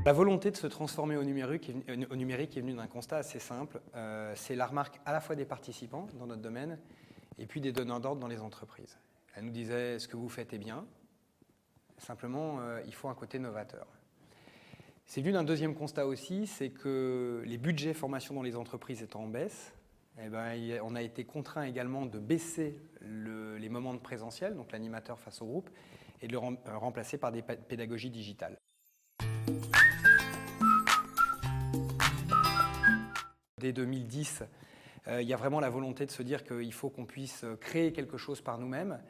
La volonté de se transformer au numérique est venue d'un constat assez simple. C'est la remarque à la fois des participants dans notre domaine et puis des donneurs d'ordre dans les entreprises. Elle nous disait « ce que vous faites est bien, simplement il faut un côté novateur ». C'est venu d'un deuxième constat aussi, c'est que les budgets formation dans les entreprises étant en baisse, eh ben, on a été contraint également de baisser les moments de présentiel, donc l'animateur face au groupe, et de le remplacer par des pédagogies digitales. Dès 2010, il y a vraiment la volonté de se dire qu'il faut qu'on puisse créer quelque chose par nous-mêmes.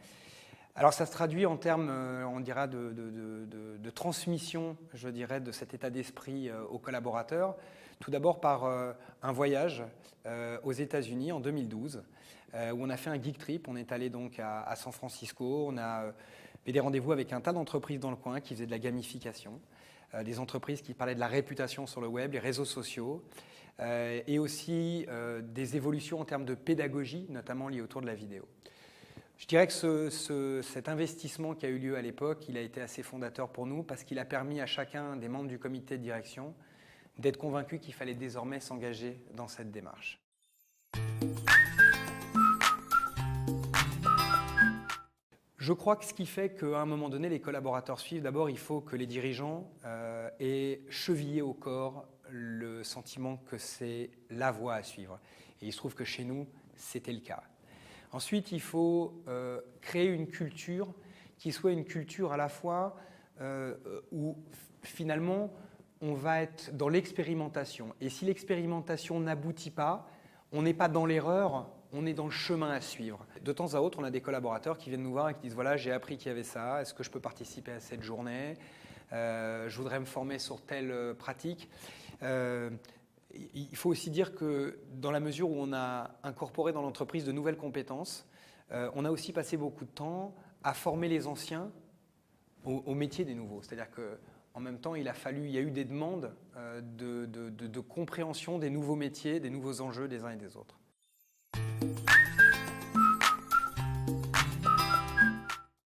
Alors ça se traduit en termes, on dira, de transmission, je dirais, de cet état d'esprit aux collaborateurs. Tout d'abord par un voyage aux États-Unis en 2012, où on a fait un geek trip. On est allé donc à San Francisco, on a fait des rendez-vous avec un tas d'entreprises dans le coin qui faisaient de la gamification, des entreprises qui parlaient de la réputation sur le web, les réseaux sociaux, et aussi des évolutions en termes de pédagogie, notamment liées autour de la vidéo. Je dirais que cet investissement qui a eu lieu à l'époque, il a été assez fondateur pour nous parce qu'il a permis à chacun des membres du comité de direction d'être convaincu qu'il fallait désormais s'engager dans cette démarche. Je crois que ce qui fait qu'à un moment donné, les collaborateurs suivent, d'abord, il faut que les dirigeants aient chevillé au corps le sentiment que c'est la voie à suivre. Et il se trouve que chez nous, c'était le cas. Ensuite, il faut créer une culture qui soit une culture à la fois où finalement on va être dans l'expérimentation. Et si l'expérimentation n'aboutit pas, on n'est pas dans l'erreur, on est dans le chemin à suivre. De temps à autre, on a des collaborateurs qui viennent nous voir et qui disent « voilà, j'ai appris qu'il y avait ça, est-ce que je peux participer à cette journée je voudrais me former sur telle pratique ». Il faut aussi dire que dans la mesure où on a incorporé dans l'entreprise de nouvelles compétences, on a aussi passé beaucoup de temps à former les anciens au métier des nouveaux. C'est-à-dire qu'en même temps, il y a eu des demandes de compréhension des nouveaux métiers, des nouveaux enjeux des uns et des autres.